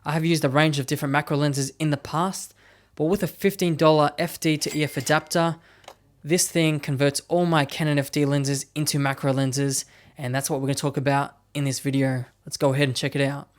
I have used a range of different macro lenses in the past, but with a $15 FD to EF adapter, this thing converts all my Canon FD lenses into macro lenses, and that's what we're going to talk about in this video. Let's go ahead and check it out.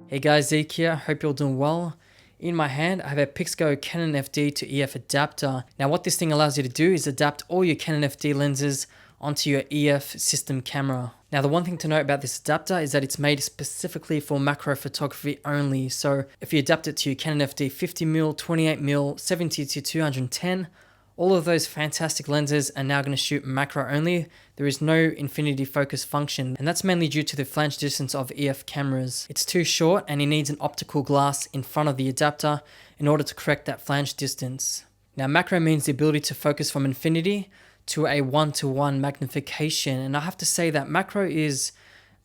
Hey guys, Zeek here, hope you're all doing well. In my hand, I have a Pixco Canon FD to EF adapter. Now what this thing allows you to do is adapt all your Canon FD lenses onto your EF system camera. Now the one thing to note about this adapter is that it's made specifically for macro photography only. So if you adapt it to your Canon FD 50mm, 28mm, 70 to 210, all of those fantastic lenses are now going to shoot macro only. There is no infinity focus function, and that's mainly due to the flange distance of EF cameras. It's too short and it needs an optical glass in front of the adapter in order to correct that flange distance. Now macro means the ability to focus from infinity to a 1:1 magnification, and I have to say that macro is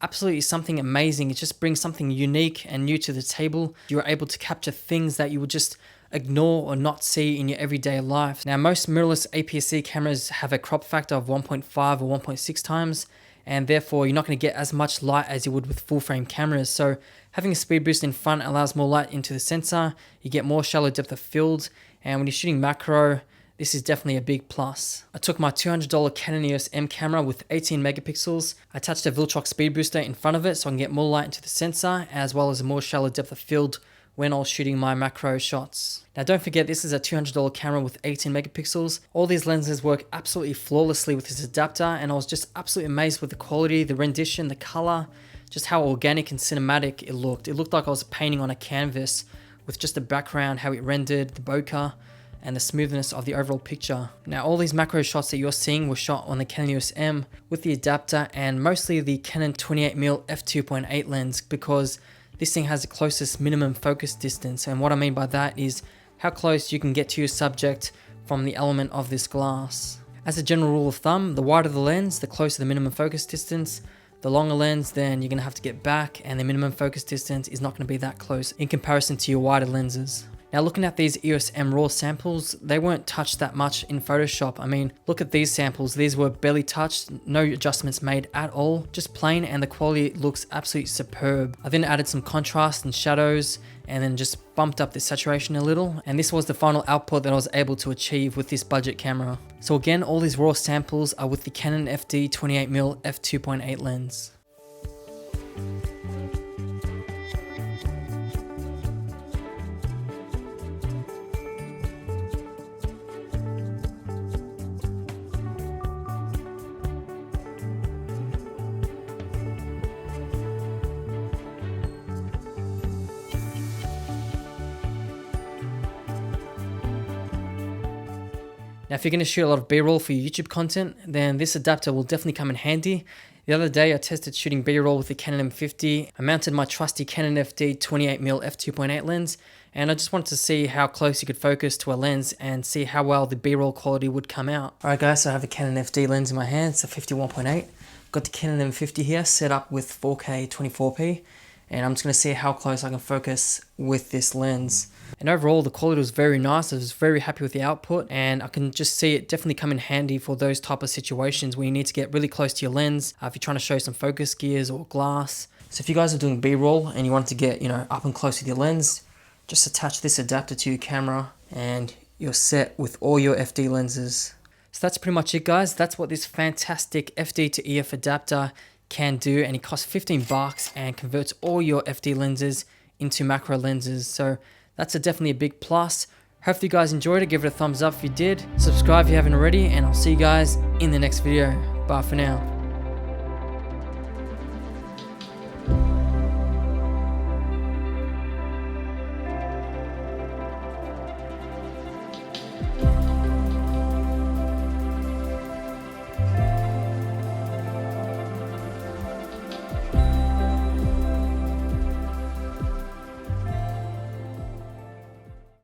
absolutely something amazing. It just brings something unique and new to the table. You're able to capture things that you would just ignore or not see in your everyday life. Now most mirrorless APS-C cameras have a crop factor of 1.5 or 1.6 times, and therefore you're not going to get as much light as you would with full frame cameras. So having a speed boost in front allows more light into the sensor, you get more shallow depth of field, and when you're shooting macro, this is definitely a big plus. I took my $200 Canon EOS M camera with 18 megapixels. I attached a Viltrox speed booster in front of it so I can get more light into the sensor, as well as a more shallow depth of field when I was shooting my macro shots. Now don't forget, this is a $200 camera with 18 megapixels. All these lenses work absolutely flawlessly with this adapter, and I was just absolutely amazed with the quality, the rendition, the color, just how organic and cinematic it looked. It looked like I was painting on a canvas with just the background, how it rendered, the bokeh, and the smoothness of the overall picture. Now all these macro shots that you're seeing were shot on the Canon EOS M with the adapter and mostly the Canon 28mm f2.8 lens, because this thing has the closest minimum focus distance, and what I mean by that is how close you can get to your subject from the element of this glass. As a general rule of thumb, the wider the lens, the closer the minimum focus distance. The longer lens, then you're going to have to get back, and the minimum focus distance is not going to be that close in comparison to your wider lenses. Now looking at these EOS M RAW samples, they weren't touched that much in Photoshop. I mean, look at these samples. These were barely touched, no adjustments made at all, just plain, and the quality looks absolutely superb. I then added some contrast and shadows and then just bumped up the saturation a little, and this was the final output that I was able to achieve with this budget camera. So again, all these RAW samples are with the Canon FD 28mm f2.8 lens. Now if you're going to shoot a lot of B-roll for your YouTube content, then this adapter will definitely come in handy. The other day I tested shooting B-roll with the Canon M50. I mounted my trusty Canon FD 28mm f2.8 lens, and I just wanted to see how close you could focus to a lens and see how well the B-roll quality would come out. Alright guys, so I have a Canon FD lens in my hand. It's a 51.8. Got the Canon M50 here set up with 4K 24p, and I'm just going to see how close I can focus with this lens. And overall the quality was very nice. I was very happy with the output, and I can just see it definitely come in handy for those type of situations where you need to get really close to your lens if you're trying to show some focus gears or glass. So if you guys are doing B-roll and you want to get, up and close with your lens, just attach this adapter to your camera and you're set with all your FD lenses. So that's pretty much it guys. That's what this fantastic FD to EF adapter can do, and it costs $15 and converts all your FD lenses into macro lenses. So that's definitely a big plus. Hopefully you guys enjoyed it. Give it a thumbs up if you did. Subscribe if you haven't already, and I'll see you guys in the next video. Bye for now.